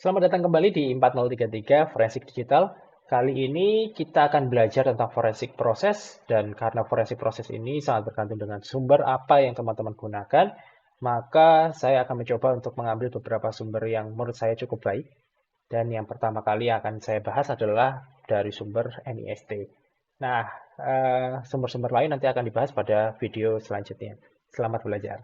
Selamat datang kembali di 4033 Forensik Digital. Kali ini kita akan belajar tentang forensik proses, dan karena forensik proses ini sangat bergantung dengan sumber apa yang teman-teman gunakan, maka saya akan mencoba untuk mengambil beberapa sumber yang menurut saya cukup baik. Dan yang pertama kali yang akan saya bahas adalah dari sumber NIST. Nah, sumber-sumber lain nanti akan dibahas pada video selanjutnya. Selamat belajar.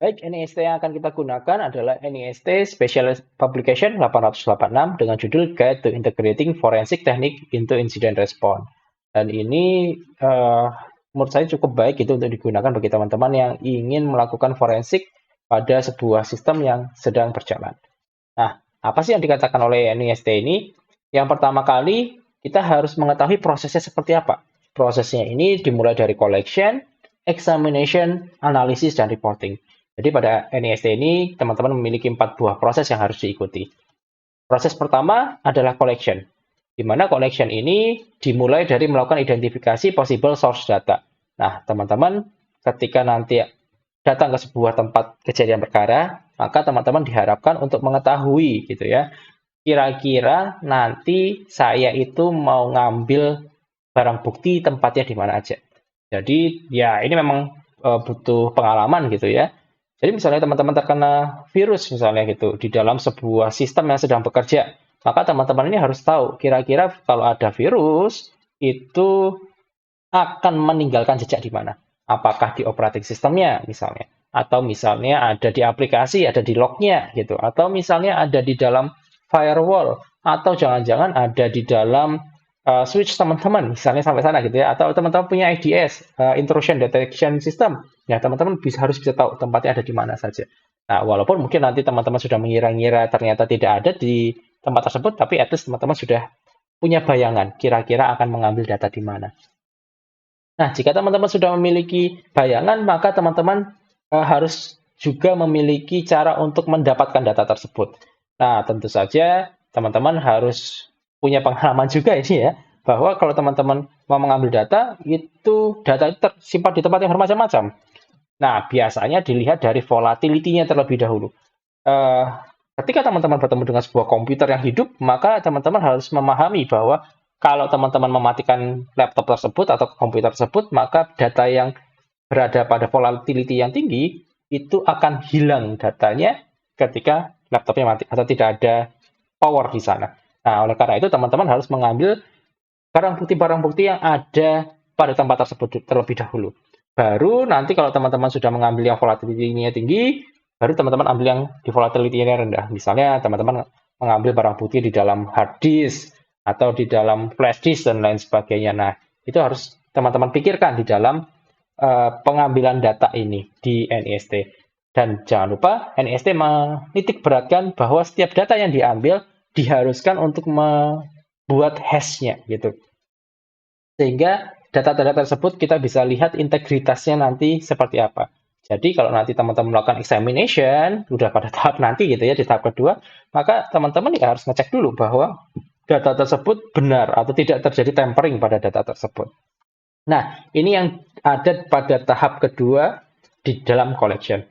Baik, NIST yang akan kita gunakan adalah NIST Special Publication 886 dengan judul Guide to Integrating Forensic Technique into Incident Response. Dan ini menurut saya cukup baik itu untuk digunakan bagi teman-teman yang ingin melakukan forensik pada sebuah sistem yang sedang berjalan. Nah, apa sih yang dikatakan oleh NIST ini? Yang pertama kali, kita harus mengetahui prosesnya seperti apa. Prosesnya ini dimulai dari collection, examination, analysis, dan reporting. Jadi pada NIST ini, teman-teman memiliki 4 buah proses yang harus diikuti. Proses pertama adalah collection, di mana collection ini dimulai dari melakukan identifikasi possible source data. Nah, teman-teman, ketika nanti datang ke sebuah tempat kejadian perkara, maka teman-teman diharapkan untuk mengetahui gitu ya, kira-kira nanti saya itu mau ngambil barang bukti tempatnya di mana aja. Jadi ya ini memang butuh pengalaman gitu ya. Jadi misalnya teman-teman terkena virus misalnya gitu di dalam sebuah sistem yang sedang bekerja, maka teman-teman ini harus tahu kira-kira kalau ada virus itu akan meninggalkan jejak di mana. Apakah di operating sistemnya misalnya, atau misalnya ada di aplikasi, ada di lognya gitu, atau misalnya ada di dalam firewall, atau jangan-jangan ada di dalam switch teman-teman, misalnya sampai sana gitu ya, atau teman-teman punya IDS, intrusion detection system, ya teman-teman harus bisa tahu tempatnya ada di mana saja. Nah, walaupun mungkin nanti teman-teman sudah mengira-ngira ternyata tidak ada di tempat tersebut, tapi at least teman-teman sudah punya bayangan kira-kira akan mengambil data di mana. Nah, jika teman-teman sudah memiliki bayangan, maka teman-teman harus juga memiliki cara untuk mendapatkan data tersebut. Nah, tentu saja teman-teman harus punya pengalaman juga ini ya, bahwa kalau teman-teman mau mengambil data, itu data itu tersimpan di tempat yang bermacam-macam. Nah, biasanya dilihat dari volatility-nya terlebih dahulu. Eh, Ketika teman-teman bertemu dengan sebuah komputer yang hidup, maka teman-teman harus memahami bahwa kalau teman-teman mematikan laptop tersebut atau komputer tersebut, maka data yang berada pada volatility yang tinggi itu akan hilang datanya ketika laptopnya mati atau tidak ada power di sana. Nah, oleh karena itu teman-teman harus mengambil barang bukti yang ada pada tempat tersebut terlebih dahulu. Baru nanti kalau teman-teman sudah mengambil yang volatility-nya tinggi, baru teman-teman ambil yang di volatility-nya rendah. Misalnya teman-teman mengambil barang bukti di dalam hard disk atau di dalam flash disk dan lain sebagainya. Nah, itu harus teman-teman pikirkan di dalam pengambilan data ini di NIST. Dan jangan lupa NIST menitik beratkan bahwa setiap data yang diambil diharuskan untuk membuat hash-nya gitu. Sehingga data-data tersebut kita bisa lihat integritasnya nanti seperti apa. Jadi kalau nanti teman-teman melakukan examination, udah pada tahap nanti gitu ya, di tahap kedua, maka teman-teman ya harus ngecek dulu bahwa data tersebut benar atau tidak terjadi tampering pada data tersebut. Nah, ini yang ada pada tahap kedua di dalam collection.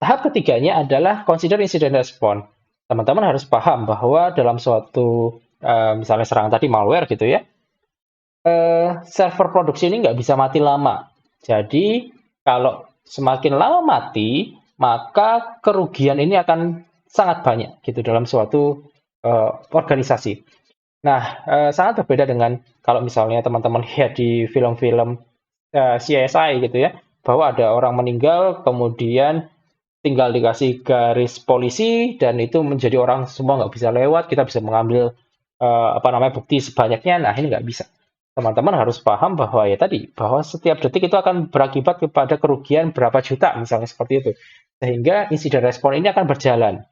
Tahap ketiganya adalah consider incident response. Teman-teman harus paham bahwa dalam suatu misalnya serangan tadi malware gitu ya, server produksi ini nggak bisa mati lama. Jadi kalau semakin lama mati, maka kerugian ini akan sangat banyak gitu dalam suatu organisasi. Nah, sangat berbeda dengan kalau misalnya teman-teman lihat di film-film CSI gitu ya, bahwa ada orang meninggal, kemudian tinggal dikasih garis polisi, dan itu menjadi orang semua nggak bisa lewat, kita bisa mengambil bukti sebanyaknya. Nah, ini nggak bisa. Teman-teman harus paham bahwa ya tadi, bahwa setiap detik itu akan berakibat kepada kerugian berapa juta, misalnya seperti itu. Sehingga insiden respon ini akan berjalan.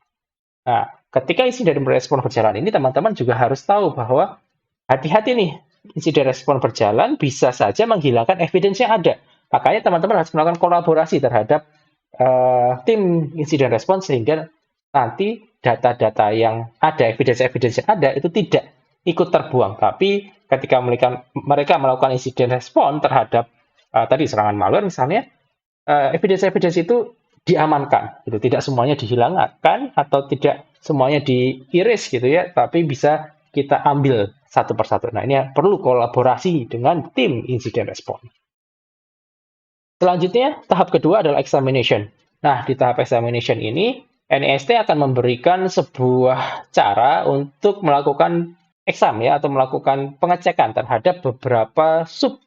Nah, ketika insiden respon berjalan ini, teman-teman juga harus tahu bahwa hati-hati nih, insiden respon berjalan bisa saja menghilangkan evidence yang ada. Makanya teman-teman harus melakukan kolaborasi terhadap tim insiden respon sehingga nanti data-data yang ada, evidence-evidence yang ada itu tidak ikut terbuang. Tapi ketika mereka melakukan insiden respon terhadap tadi serangan malware misalnya, evidence-evidence itu diamankan, gitu. Tidak semuanya dihilangkan atau tidak semuanya diiris gitu ya, tapi bisa kita ambil satu persatu. Nah, ini perlu kolaborasi dengan tim incident response. Selanjutnya, tahap kedua adalah examination. Nah, di tahap examination ini, NIST akan memberikan sebuah cara untuk melakukan exam ya, atau melakukan pengecekan terhadap beberapa sub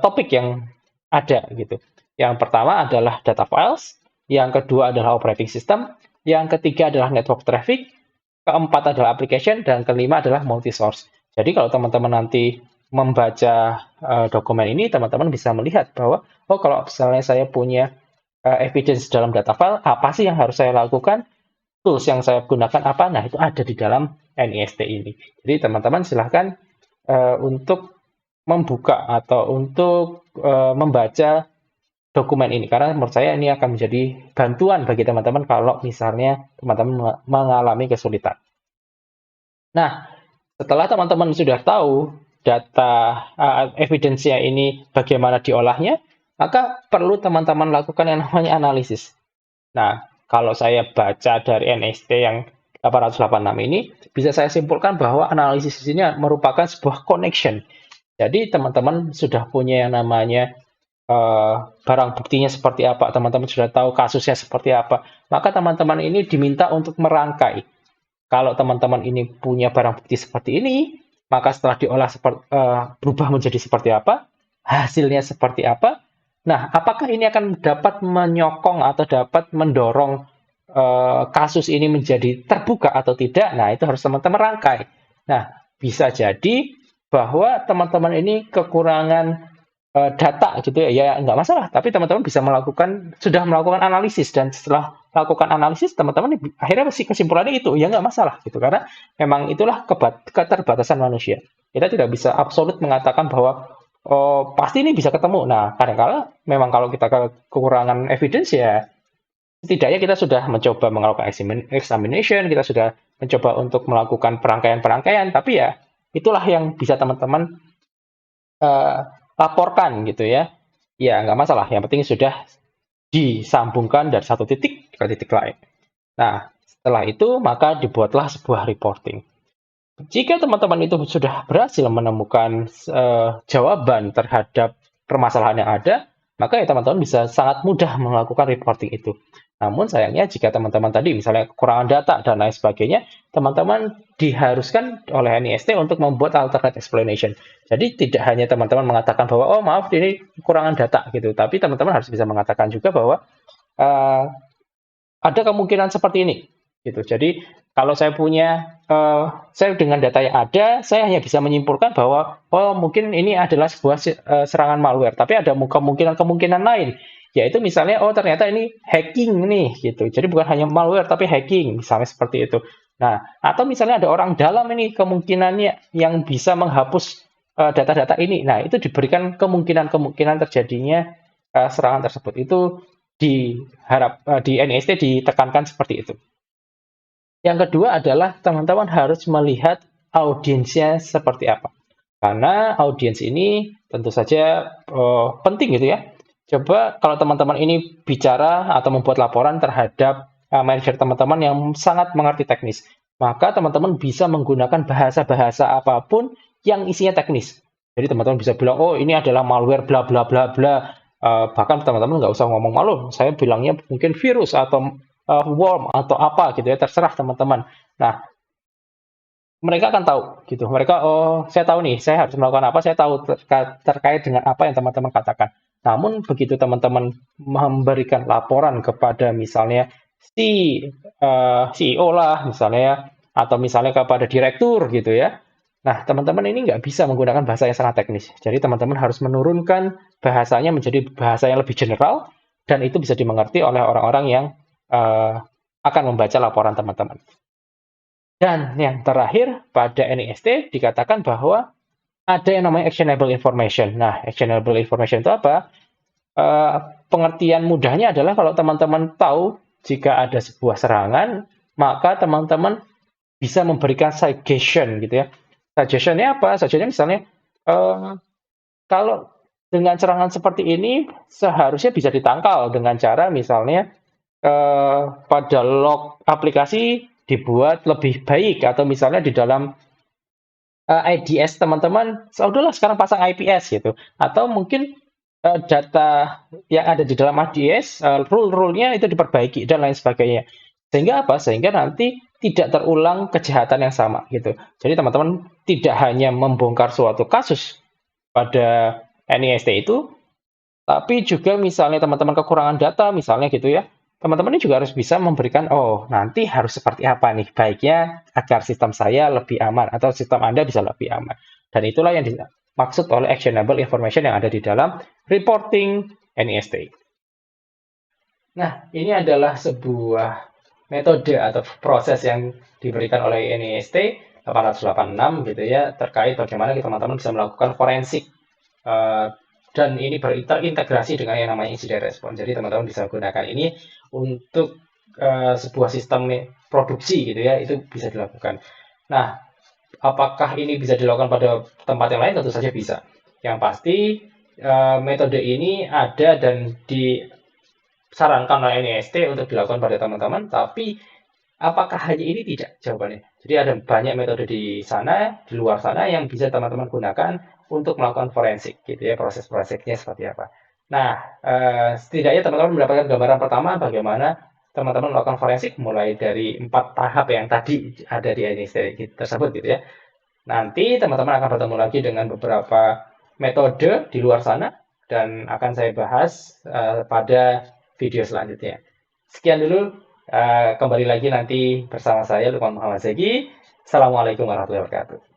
topik yang ada gitu. Yang pertama adalah data files, yang kedua adalah operating system, yang ketiga adalah network traffic, keempat adalah application, dan kelima adalah multi-source. Jadi kalau teman-teman nanti membaca dokumen ini, teman-teman bisa melihat bahwa, oh kalau misalnya saya punya evidence dalam data file, apa sih yang harus saya lakukan? Tools yang saya gunakan apa? Nah, itu ada di dalam NIST ini. Jadi teman-teman silahkan untuk membuka atau untuk membaca dokumen ini karena menurut saya ini akan menjadi bantuan bagi teman-teman kalau misalnya teman-teman mengalami kesulitan. Nah, setelah teman-teman sudah tahu data evidence-nya ini bagaimana diolahnya, maka perlu teman-teman lakukan yang namanya analisis. Nah, kalau saya baca dari NIST yang 886 ini, bisa saya simpulkan bahwa analisis ini merupakan sebuah connection. Jadi teman-teman sudah punya yang namanya barang buktinya seperti apa, teman-teman sudah tahu kasusnya seperti apa, maka teman-teman ini diminta untuk merangkai. Kalau teman-teman ini punya barang bukti seperti ini, maka setelah diolah berubah menjadi seperti apa, hasilnya seperti apa. Nah, apakah ini akan dapat menyokong atau dapat mendorong kasus ini menjadi terbuka atau tidak? Nah, itu harus teman-teman rangkai. Nah, bisa jadi bahwa teman-teman ini kekurangan data gitu ya nggak masalah. Tapi teman-teman bisa sudah melakukan analisis dan setelah melakukan analisis teman-teman akhirnya kesimpulannya itu ya nggak masalah gitu karena memang itulah keterbatasan manusia. Kita tidak bisa absolut mengatakan bahwa oh, pasti ini bisa ketemu. Nah, kadang-kala memang kalau kita kekurangan evidence ya setidaknya kita sudah mencoba melakukan examination, kita sudah mencoba untuk melakukan perangkaian-perangkaian, tapi ya itulah yang bisa teman-teman laporkan gitu ya. Ya, nggak masalah. Yang penting sudah disambungkan dari satu titik ke titik lain. Nah, setelah itu maka dibuatlah sebuah reporting. Jika teman-teman itu sudah berhasil menemukan jawaban terhadap permasalahan yang ada, maka ya teman-teman bisa sangat mudah melakukan reporting itu. Namun sayangnya jika teman-teman tadi misalnya kekurangan data dan lain sebagainya, teman-teman diharuskan oleh NIST untuk membuat alternate explanation. Jadi tidak hanya teman-teman mengatakan bahwa oh maaf ini kekurangan data gitu, tapi teman-teman harus bisa mengatakan juga bahwa ada kemungkinan seperti ini gitu. Jadi kalau saya saya dengan data yang ada, saya hanya bisa menyimpulkan bahwa oh mungkin ini adalah sebuah serangan malware, tapi ada kemungkinan lain, yaitu misalnya oh ternyata ini hacking nih gitu. Jadi bukan hanya malware tapi hacking misalnya seperti itu. Nah, atau misalnya ada orang dalam ini kemungkinannya yang bisa menghapus data-data ini. Nah, itu diberikan kemungkinan terjadinya serangan tersebut. Itu di NIST ditekankan seperti itu. Yang kedua adalah teman-teman harus melihat audiensnya seperti apa. Karena audiens ini tentu saja penting gitu ya. Coba kalau teman-teman ini bicara atau membuat laporan terhadap manajer teman-teman yang sangat mengerti teknis, maka teman-teman bisa menggunakan bahasa-bahasa apapun yang isinya teknis. Jadi teman-teman bisa bilang, oh ini adalah malware bla bla bla bla. Bahkan teman-teman nggak usah ngomong malu, saya bilangnya mungkin virus atau worm atau apa gitu ya, terserah teman-teman. Nah, mereka akan tahu gitu. Mereka, oh saya tahu nih, saya harus melakukan apa, saya tahu terkait dengan apa yang teman-teman katakan. Namun begitu teman-teman memberikan laporan kepada misalnya si CEO lah misalnya, atau misalnya kepada direktur gitu ya. Nah, teman-teman ini nggak bisa menggunakan bahasa yang sangat teknis. Jadi teman-teman harus menurunkan bahasanya menjadi bahasa yang lebih general, dan itu bisa dimengerti oleh orang-orang yang akan membaca laporan teman-teman. Dan yang terakhir, pada NIST dikatakan bahwa ada yang namanya actionable information. Nah, actionable information itu apa? Pengertian mudahnya adalah kalau teman-teman tahu jika ada sebuah serangan, maka teman-teman bisa memberikan suggestion gitu ya. Suggestionnya apa? Suggestionnya misalnya, kalau dengan serangan seperti ini seharusnya bisa ditangkal dengan cara misalnya pada log aplikasi dibuat lebih baik, atau misalnya di dalam IDS teman-teman, udahlah sekarang pasang IPS gitu. Atau mungkin data yang ada di dalam IDS, rule-rule-nya itu diperbaiki dan lain sebagainya. Sehingga apa? Sehingga nanti tidak terulang kejahatan yang sama gitu. Jadi teman-teman tidak hanya membongkar suatu kasus pada NIST itu, tapi juga misalnya teman-teman kekurangan data, misalnya gitu ya, teman-teman ini juga harus bisa memberikan, oh nanti harus seperti apa nih baiknya agar sistem saya lebih aman atau sistem Anda bisa lebih aman. Dan itulah yang dimaksud oleh actionable information yang ada di dalam reporting NIST. Nah, ini adalah sebuah metode atau proses yang diberikan oleh NIST 886 gitu ya, terkait bagaimana teman-teman bisa melakukan forensik. Dan ini terintegrasi dengan yang namanya insiden respon. Jadi teman-teman bisa gunakan ini untuk sebuah sistem produksi gitu ya, itu bisa dilakukan. Nah, apakah ini bisa dilakukan pada tempat yang lain? Tentu saja bisa. Yang pasti metode ini ada dan disarankan oleh NIST untuk dilakukan pada teman-teman, tapi apakah hanya ini? Tidak, jawabannya. Jadi ada banyak metode di sana, di luar sana yang bisa teman-teman gunakan untuk melakukan forensik, gitu ya, proses-prosesnya seperti apa. Nah, setidaknya teman-teman mendapatkan gambaran pertama bagaimana teman-teman melakukan forensik mulai dari 4 tahap yang tadi ada di NIST tersebut, gitu ya. Nanti teman-teman akan bertemu lagi dengan beberapa metode di luar sana dan akan saya bahas pada video selanjutnya. Sekian dulu, kembali lagi nanti bersama saya Lukman Muhammad Zeki. Assalamualaikum warahmatullahi wabarakatuh.